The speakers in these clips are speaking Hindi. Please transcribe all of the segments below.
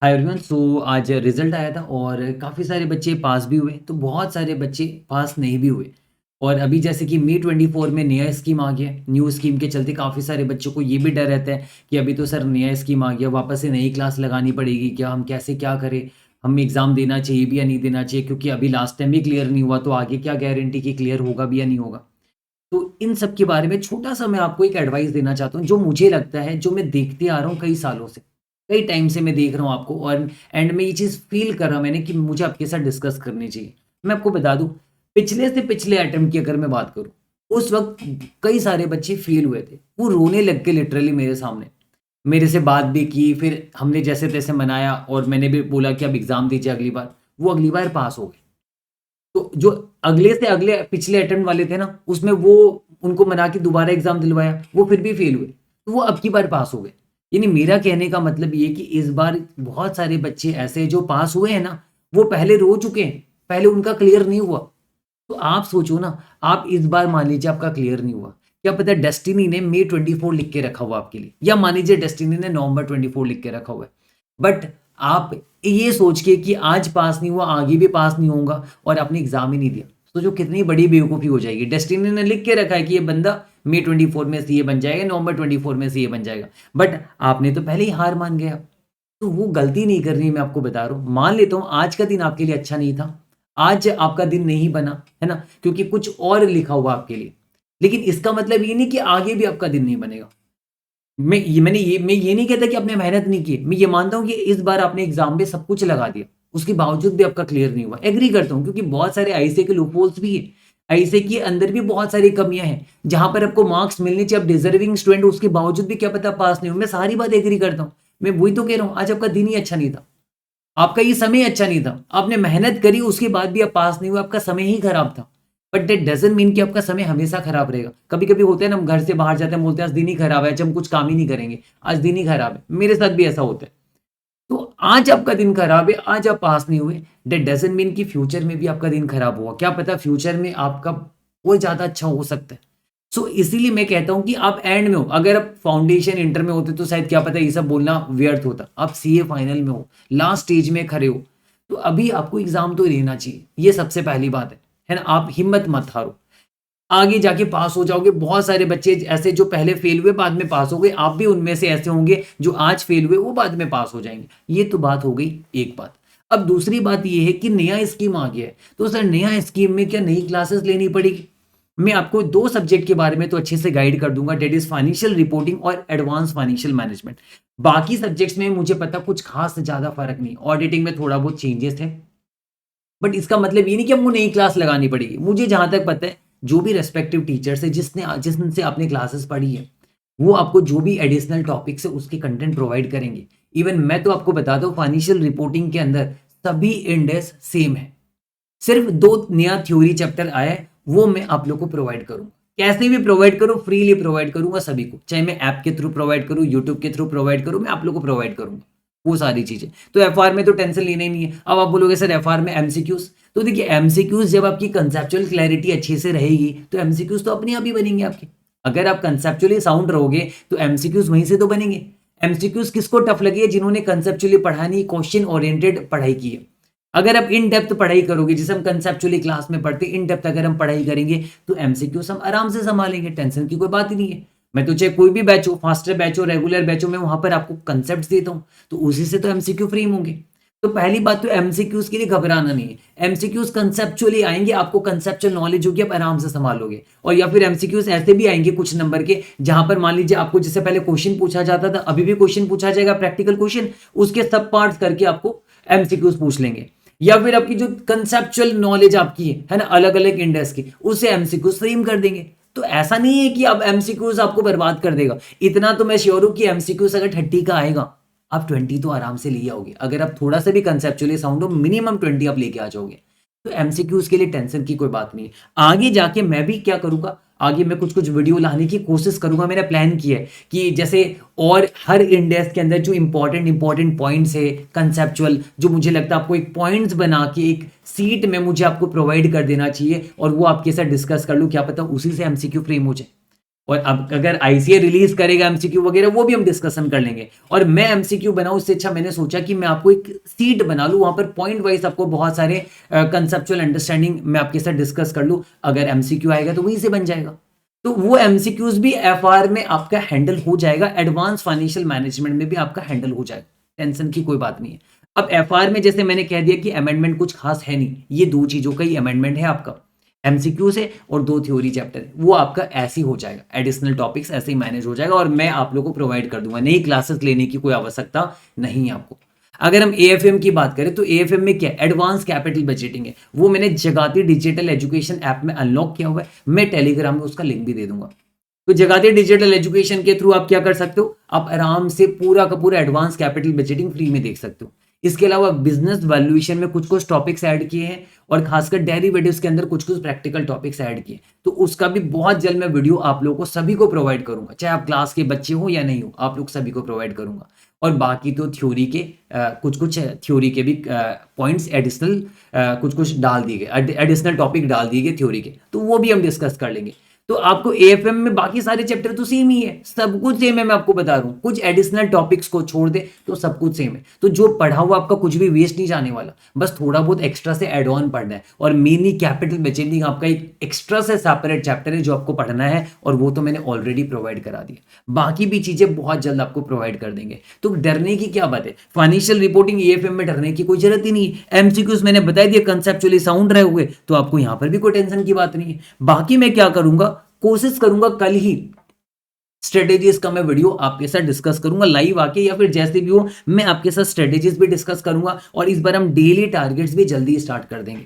Hi everyone. सो आज रिजल्ट आया था और काफ़ी सारे बच्चे पास भी हुए, तो बहुत सारे बच्चे पास नहीं भी हुए। और अभी जैसे कि मे 24 में नया स्कीम आ गया है। न्यू स्कीम के चलते काफ़ी सारे बच्चों को ये भी डर रहता है कि अभी तो सर नया स्कीम आ गया, वापस से नई क्लास लगानी पड़ेगी क्या, हम कैसे क्या करें, हमें एग्ज़ाम देना चाहिए भी या नहीं देना चाहिए, क्योंकि अभी लास्ट टाइम भी क्लियर नहीं हुआ, तो आगे क्या गारंटी कि क्लियर होगा भी या नहीं होगा। तो इन सब के बारे में छोटा-सा मैं आपको एक एडवाइस देना चाहता हूँ, जो मुझे लगता है, जो मैं देखते आ रहा हूँ कई सालों से। कई टाइम से मैं देख रहा हूँ आपको, और एंड में ये चीज़ फ़ील कर रहा मैंने कि मुझे आपके साथ डिस्कस करनी चाहिए। मैं आपको बता दूँ, पिछले से पिछले अटेम्प्ट की अगर मैं बात करूँ, उस वक़्त कई सारे बच्चे फ़ेल हुए थे। वो रोने लग गए लिटरली मेरे सामने। मेरे से बात भी की, फिर हमने जैसे-तैसे मनाया और मैंने भी बोला कि अब एग्ज़ाम दीजिए अगली बार। वो अगली बार पास हो गए। तो जो अगले से अगले पिछले अटेम्प्ट वाले थे ना, उसमें वो उनको मना के दोबारा एग्ज़ाम दिलवाया, वो फिर भी फेल हुए, तो वो अब की बार पास हो गए। यानी मेरा कहने का मतलब ये है कि इस बार बहुत सारे बच्चे ऐसे जो पास हुए हैं ना, वो पहले रो चुके हैं, पहले उनका क्लियर नहीं हुआ। तो आप सोचो ना, आप इस बार मान लीजिए आपका क्लियर नहीं हुआ, क्या पता डेस्टिनी ने मई 24 लिख के रखा हुआ आपके लिए, या मान लीजिए डेस्टिनी ने नवंबर 24 लिख के रखा हुआ है। बट आप ये सोच के कि आज पास नहीं हुआ, आगे भी पास नहीं होऊँगा, और आपने एग्ज़ाम ही नहीं दिया, सोचो कितनी बड़ी बेवकूफ़ी हो जाएगी। डेस्टिनी ने लिख के रखा है कि ये बंदा मई 24 में सीए बन जाएगा, नवंबर 24 में सीए बन जाएगा। बट आपने तो पहले ही हार मान गए आप। तो वो गलती नहीं करनी है, मैं आपको बता रहा हूँ। मान लेता हूँ आज का दिन आपके लिए अच्छा नहीं था, आज आपका दिन नहीं बना, है ना? क्योंकि कुछ और लिखा हुआ आपके लिए। लेकिन इसका मतलब ये नहीं कि आगे भी आपका दिन नहीं बनेगा। मैं ये नहीं कहता कि आपने मेहनत नहीं की। मैं ये मानता हूँ कि इस बार आपने एग्ज़ाम में सब कुछ लगा दिया, उसके बावजूद भी आपका क्लियर नहीं हुआ। एग्री करता हूँ, क्योंकि बहुत सारे आईसीए के लूपहोल्स भी हैं। आईसीए के अंदर भी बहुत सारी कमियाँ हैं, जहाँ पर आपको मार्क्स मिलने चाहिए, आप डिज़र्विंग स्टूडेंट हो, उसके बावजूद भी क्या पता पास नहीं हो। मैं सारी बात एग्री करता हूँ। मैं वही तो कह रहा हूँ, आज आपका दिन ही अच्छा नहीं था। आपका ये समय अच्छा नहीं था। आपने मेहनत करी, उसके बाद भी आप पास नहीं हुए, आपका समय ही खराब था। बट दैट डज़न्ट मीन कि आपका समय हमेशा खराब रहेगा। कभी-कभी होता है ना, हम घर से बाहर जाते हैं, बोलते हैं आज दिन ही खराब है, आज हम कुछ काम ही नहीं करेंगे, आज दिन ही खराब है। मेरे साथ भी ऐसा होता है। तो आज आपका दिन खराब है, आज आप पास नहीं हुए, दैट डज़न्ट मीन कि फ्यूचर में भी आपका दिन खराब होगा। क्या पता फ्यूचर में आपका और ज़्यादा अच्छा हो सकता है। सो इसीलिए मैं कहता हूँ कि आप एंड में हो। अगर आप फाउंडेशन इंटर में होते तो शायद क्या पता ये सब बोलना व्यर्थ होता। आप सीए फाइनल में हो, लास्ट स्टेज में खड़े हो, तो अभी आपको एग्जाम तो लेना चाहिए। ये सबसे पहली बात है ना? आप हिम्मत मत हारो, आगे जाके पास हो जाओगे। बहुत सारे बच्चे ऐसे जो पहले फेल हुए बाद में पास हो गए, आप भी उनमें से ऐसे होंगे जो आज फेल हुए वो बाद में पास हो जाएंगे। ये तो बात हो गई एक बात। अब दूसरी बात ये है कि नया स्कीम आ गया है, तो सर नया स्कीम में क्या नई क्लासेस लेनी पड़ेगी? मैं आपको दो सब्जेक्ट के बारे में तो अच्छे से गाइड कर दूंगा, डेट इज फाइनेंशियल रिपोर्टिंग और एडवांस फाइनेंशियल मैनेजमेंट। बाकी सब्जेक्ट्स में मुझे पता कुछ खास ज्यादा फर्क नहीं, ऑडिटिंग में थोड़ा बहुत चेंजेस है, बट इसका मतलब ये नहीं कि हमको नई क्लास लगानी पड़ेगी। मुझे जहां तक पता है, जो भी रेस्पेक्टिव टीचर्स है जिससे आपने क्लासेस पढ़ी है, वो आपको जो भी एडिशनल टॉपिक्स है उसके कंटेंट प्रोवाइड करेंगे। इवन मैं तो आपको बताता हूँ, फाइनेंशियल रिपोर्टिंग के अंदर सभी इंडेक्स सेम है। सिर्फ दो नया थ्योरी चैप्टर आया है, वो मैं आप लोग को प्रोवाइड करूंगा। कैसे भी प्रोवाइड करूँ, फ्रीली प्रोवाइड करूंगा सभी को, चाहे मैं ऐप के थ्रू प्रोवाइड करूँ, यूट्यूब के थ्रू प्रोवाइड करूँ, मैं आप लोग को प्रोवाइड करूंगा वो सारी चीजें। तो एफआर में तो टेंशन लेना ही नहीं है। अब आप बोलोगे सर एफआर में एमसीक्यूज, तो देखिए एमसीक्यूज जब आपकी कंसेप्चुअल क्लैरिटी अच्छे से रहेगी तो एमसीक्यूज तो अपने आप ही बनेंगे आपके। अगर आप कंसेप्चुअली साउंड रहोगे तो एमसीक्यूज वहीं से तो बनेंगे। एमसीक्यूज किसको टफ लगी है? जिन्होंने कंसेप्चुअली पढ़ानी, क्वेश्चन ओरिएंटेड पढ़ाई की है। अगर आप इन डेप्थ पढ़ाई करोगे, जैसे हम कंसेप्चुअली क्लास में पढ़ते, इन डेप्थ अगर हम पढ़ाई करेंगे तो एमसीक्यूज हम आराम से संभालेंगे, टेंशन की कोई बात ही नहीं है। मैं तो चाहे कोई भी बैच हो, फास्टर बैच हो, रेगुलर बैच हो, मैं वहां पर आपको कंसेप्ट देता हूँ, तो उसी से तो एमसीक्यू फ्रेम होंगे। तो पहली बात तो एमसीक्यूज के लिए घबराना नहीं है। एमसीक्यूज कंसेप्चुअली आएंगे, आपको कंसेप्चुअल नॉलेज होगी, आप आराम से संभालोगे। और या फिर एमसीक्यूज ऐसे भी आएंगे कुछ नंबर के, जहां पर मान लीजिए आपको जैसे पहले क्वेश्चन पूछा जाता था, अभी भी क्वेश्चन पूछा जाएगा, प्रैक्टिकल क्वेश्चन, उसके सब पार्ट्स करके आपको एमसीक्यूज पूछ लेंगे। या फिर आपकी जो कंसेप्चुअल नॉलेज आपकी है ना, अलग अलग इंडेक्स की, उसे एमसीक्यूज फ्रेम कर देंगे। तो ऐसा नहीं है कि अब एमसीक्यूज आपको बर्बाद कर देगा। इतना तो मैं श्योर हूं कि एमसीक्यूज अगर 30 का आएगा, आप 20 तो आराम से ले आओगे। अगर आप थोड़ा सा भी कंसेप्चुअली साउंड हो, मिनिमम 20 आप लेके आ जाओगे। तो एमसीक्यूज के लिए टेंशन की कोई बात नहीं है। आगे जाके मैं भी क्या करूंगा, आगे मैं कुछ कुछ वीडियो लाने की कोशिश करूंगा। मैंने प्लान किया है कि जैसे, और हर इंडेक्स के अंदर जो इंपॉर्टेंट पॉइंट्स है कंसेप्चुअल, जो मुझे लगता है आपको एक पॉइंट्स बना के एक सीट में मुझे आपको प्रोवाइड कर देना चाहिए, और वो आपके साथ डिस्कस कर लूँ, क्या पता उसी से एमसीक्यू फ्रेम हो जाए। और अब अगर आईसीए रिलीज करेगा एमसीक्यू वगैरह वो भी हम डिस्कशन कर लेंगे। और मैं एमसीक्यू बनाऊं उससे अच्छा मैंने सोचा कि मैं आपको एक सीट बना लूं, वहां पर पॉइंट वाइज आपको बहुत सारे कंसेप्चुअल अंडरस्टैंडिंग मैं आपके साथ डिस्कस कर लूं। अगर एमसीक्यू आएगा तो वहीं से बन जाएगा। तो वो एमसीक्यूज भी एफआर में आपका हैंडल हो जाएगा, एडवांस फाइनेंशियल मैनेजमेंट में भी आपका हैंडल हो जाएगा, टेंशन की कोई बात नहीं है। अब एफआर में जैसे मैंने कह दिया कि अमेंडमेंट कुछ खास है नहीं, ये दो चीजों का ही अमेंडमेंट है आपका, एमसीक्यू से और 2 थ्योरी चैप्टर, वो आपका ऐसे ही हो जाएगा, एडिशनल टॉपिक्स ऐसे ही मैनेज हो जाएगा और मैं आप लोगों को प्रोवाइड कर दूंगा, नई क्लासेस लेने की कोई आवश्यकता नहीं है आपको। अगर हम एएफएम की बात करें तो एएफएम में क्या एडवांस कैपिटल बजटिंग है, वो मैंने जगाती डिजिटल एजुकेशन ऐप में अनलॉक किया हुआ है, मैं टेलीग्राम में उसका लिंक भी दे दूंगा। तो जगाती डिजिटल एजुकेशन के थ्रू आप क्या कर सकते हो, आप आराम से पूरा का पूरा एडवांस कैपिटल बजटिंग फ्री में देख सकते हो। इसके अलावा बिजनेस वैल्यूएशन में कुछ कुछ टॉपिक्स ऐड किए हैं और खासकर डेरिवेटिव्स के अंदर कुछ कुछ प्रैक्टिकल टॉपिक्स ऐड किए, तो उसका भी बहुत जल्द मैं वीडियो आप लोगों को सभी को प्रोवाइड करूंगा, चाहे आप क्लास के बच्चे हो या नहीं हो, आप लोग सभी को प्रोवाइड करूंगा। और बाकी तो थ्योरी के कुछ कुछ थ्योरी के भी पॉइंट्स एडिशनल कुछ कुछ डाल दिए गए, एडिशनल टॉपिक डाल दिए गए थ्योरी के, तो वो भी हम डिस्कस कर लेंगे। तो आपको एएफएम में बाकी सारे चैप्टर तो सेम ही है, सब कुछ सेम है, मैं आपको बता रहा हूं, कुछ एडिशनल टॉपिक्स को छोड़ दे तो सब कुछ सेम है। तो जो पढ़ा हुआ आपका कुछ भी वेस्ट नहीं जाने वाला, बस थोड़ा बहुत एक्स्ट्रा से एड ऑन पढ़ना है। और मेनली कैपिटल बजटिंग आपका एक एक्स्ट्रा से सेपरेट चैप्टर है जो आपको पढ़ना है, और वो तो मैंने ऑलरेडी प्रोवाइड करा दिया, बाकी भी चीजें बहुत जल्द आपको प्रोवाइड कर देंगे। तो डरने की क्या बात है, फाइनेंशियल रिपोर्टिंग एएफएम में डरने की कोई जरूरत ही नहीं है। एमसीक्यूज मैंने बता दिया कंसेप्चुअली साउंड रहे हुए, तो आपको यहां पर भी कोई टेंशन की बात नहीं है। बाकी मैं क्या करूंगा, कोशिश करूंगा कल ही स्ट्रेटेजीज का मैं वीडियो आपके साथ डिस्कस करूंगा लाइव आके, या फिर जैसे भी हो मैं आपके साथ स्ट्रेटेजीज भी डिस्कस करूंगा। और इस बार हम डेली टारगेट्स भी जल्दी स्टार्ट कर देंगे,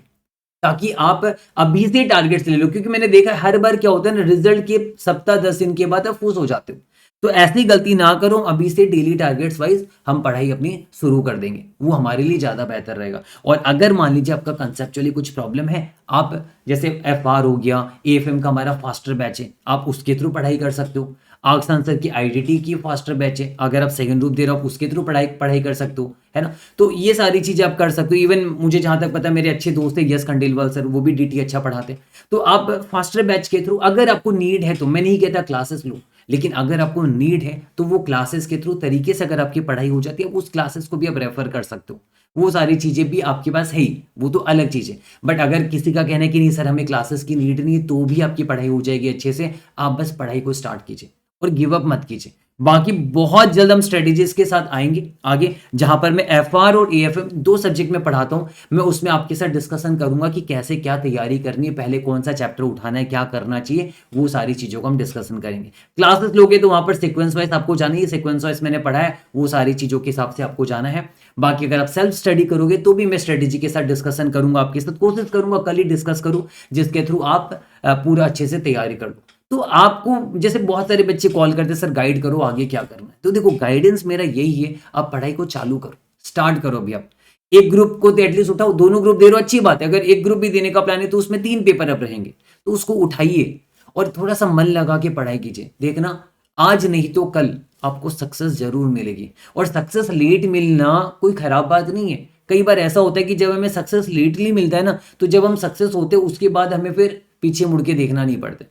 ताकि आप अभी से टारगेट्स ले लो, क्योंकि मैंने देखा हर बार क्या होता है ना, रिजल्ट के सप्ताह 10 दिन के बाद आप फूस हो जाते हो। तो ऐसी गलती ना करो, अभी से डेली टारगेट्स वाइज हम पढ़ाई अपनी शुरू कर देंगे, वो हमारे लिए ज्यादा बेहतर रहेगा। और अगर मान लीजिए आपका कंसेप्चुअली कुछ प्रॉब्लम है, आप जैसे एफआर हो गया, एएफएम का हमारा फास्टर बैच है, आप उसके थ्रू पढ़ाई कर सकते हो। आर्क्स आंसर की आईडीटी की फास्टर बैच है, अगर आप सेकंड ग्रुप दे रहे हो उसके थ्रू पढ़ाई पढ़ाई कर सकते हो, है ना। तो ये सारी चीजें आप कर सकते हो। इवन मुझे जहां तक पता है मेरे अच्छे दोस्त है यस खंडेलवाल सर, वो भी डीटी अच्छा पढ़ाते हैं। तो आप फास्टर बैच के थ्रू अगर आपको नीड है तो, मैं नहीं कहता क्लासेस लो, लेकिन अगर आपको नीड है तो वो क्लासेस के थ्रू तरीके से अगर आपकी पढ़ाई हो जाती है, उस क्लासेस को भी आप रेफर कर सकते हो। वो सारी चीजें भी आपके पास है ही, वो तो अलग चीज है। बट अगर किसी का कहना है कि नहीं सर हमें क्लासेस की नीड नहीं है, तो भी आपकी पढ़ाई हो जाएगी अच्छे से। आप बस पढ़ाई को स्टार्ट कीजिए और गिव अप मत कीजिए। बाकी बहुत जल्द हम स्ट्रेटेजीज के साथ आएंगे आगे, जहां पर मैं एफआर और एएफएम 2 सब्जेक्ट में पढ़ाता हूं, मैं उसमें आपके साथ डिस्कशन करूंगा कि कैसे क्या तैयारी करनी है, पहले कौन सा चैप्टर उठाना है, क्या करना चाहिए, वो सारी चीजों को हम डिस्कशन करेंगे। क्लासेस लोगे तो वहां पर सीक्वेंस वाइज आपको जाना है, सीक्वेंस वाइज मैंने पढ़ा है, वो सारी चीजों के हिसाब से आपको जाना है। बाकी अगर आप सेल्फ स्टडी करोगे तो भी मैं स्ट्रेटेजी के साथ डिस्कशन करूंगा आपके साथ, कोशिश करूंगा कल ही डिस्कस करूं, जिसके थ्रू आप पूरा अच्छे से तैयारी कर लो। तो आपको जैसे बहुत सारे बच्चे कॉल करते सर गाइड करो आगे क्या करना है, तो देखो गाइडेंस मेरा यही है, आप पढ़ाई को चालू करो, स्टार्ट करो। अभी आप एक ग्रुप को तो एटलीस्ट उठाओ, दोनों ग्रुप दे रहे हो अच्छी बात है, अगर एक ग्रुप भी देने का प्लान है तो उसमें 3 पेपर अब रहेंगे, तो उसको उठाइए और थोड़ा सा मन लगा के पढ़ाई कीजिए। देखना आज नहीं तो कल आपको सक्सेस जरूर मिलेगी। और सक्सेस लेट मिलना कोई खराब बात नहीं है। कई बार ऐसा होता है कि जब हमें सक्सेस लेटली मिलता है ना, तो जब हम सक्सेस होते हैं उसके बाद हमें फिर पीछे मुड़ के देखना नहीं पड़ता।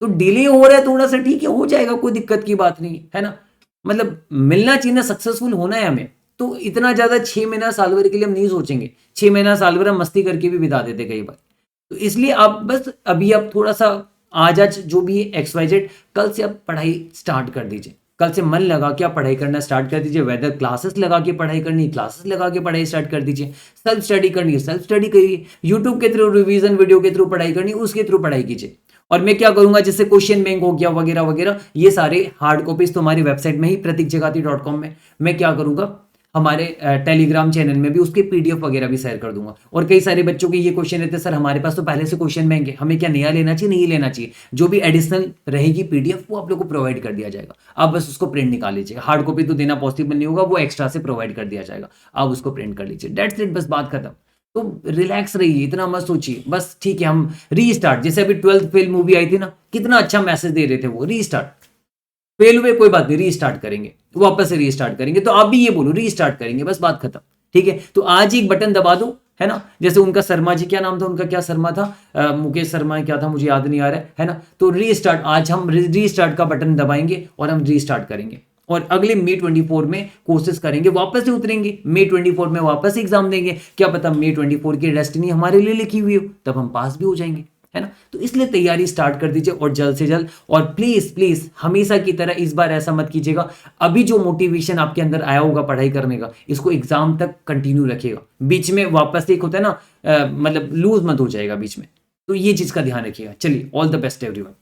तो डिले हो रहा है थोड़ा सा, ठीक है, हो जाएगा, कोई दिक्कत की बात नहीं है ना। मतलब मिलना चाहिए ना, सक्सेसफुल होना है हमें, तो इतना ज्यादा 6 महीना साल भर के लिए हम नहीं सोचेंगे। 6 महीना साल भर हम मस्ती करके भी बिता देते कई बार। तो इसलिए आप बस अभी आप थोड़ा सा आज जो भी है XYZ, कल से आप पढ़ाई स्टार्ट कर दीजिए। कल से मन लगा के आप पढ़ाई करना स्टार्ट कर दीजिए। वेदर क्लासेस लगा के पढ़ाई करनी, क्लासेस लगा के पढ़ाई स्टार्ट कर दीजिए। सेल्फ स्टडी करनी है, सेल्फ स्टडी करिए। यूट्यूब के थ्रू रिवीजन वीडियो के थ्रू पढ़ाई करनी, उसके थ्रू पढ़ाई कीजिए। और मैं क्या करूंगा, जैसे क्वेश्चन बैंक हो गया वगैरह वगैरह, ये सारे हार्ड कॉपीज तो हमारी वेबसाइट में ही प्रतीकजगाती.com में मैं क्या करूंगा, हमारे टेलीग्राम चैनल में भी उसके पीडीएफ वगैरह भी शेयर कर दूंगा। और कई सारे बच्चों के ये क्वेश्चन रहते हैं सर हमारे पास तो पहले से क्वेश्चन बैंक है, हमें क्या नया लेना चाहिए, नहीं लेना चाहिए। जो भी एडिशनल रहेगी पीडीएफ वो आप लोग को प्रोवाइड कर दिया जाएगा, आप बस उसको प्रिंट निकाल लीजिएगा। हार्ड कॉपी तो देना पॉसिबल नहीं होगा, वो एक्स्ट्रा से प्रोवाइड कर दिया जाएगा, आप उसको प्रिंट कर लीजिए। दैट्स इट, बस बात खत्म। तो रिलैक्स रहिए, इतना मत सोचिए, बस ठीक है। हम रीस्टार्ट, जैसे अभी 12th फेल मूवी आई थी ना, कितना अच्छा मैसेज दे रहे थे वो, रीस्टार्ट। फेल हुए कोई बात नहीं, रीस्टार्ट करेंगे, वापस से रीस्टार्ट करेंगे। तो आप भी ये बोलो रीस्टार्ट करेंगे, बस बात खत्म, ठीक है। तो आज एक बटन दबा दो, है ना। जैसे उनका शर्मा जी, क्या नाम था उनका, क्या शर्मा था, मुकेश शर्मा क्या था, मुझे याद नहीं आ रहा है ना। तो रीस्टार्ट, आज हम रीस्टार्ट का बटन दबाएंगे और हम रीस्टार्ट करेंगे और अगले May 24 में कोशिश करेंगे, वापस से उतरेंगे May 24 में, वापस एग्जाम देंगे। क्या पता May 24 की डेस्टिनी हमारे लिए लिखी हुई हो, तब हम पास भी हो जाएंगे, है ना। तो इसलिए तैयारी स्टार्ट कर दीजिए और जल्द से जल्द। और प्लीज प्लीज हमेशा की तरह इस बार ऐसा मत कीजिएगा, अभी जो मोटिवेशन आपके अंदर आया होगा पढ़ाई करने का, इसको एग्जाम तक कंटिन्यू रखिएगा। बीच में वापस एक होता है ना, मतलब लूज मत हो जाएगा बीच में। तो ये चीज का ध्यान रखिएगा। चलिए, ऑल द बेस्ट एवरीवन।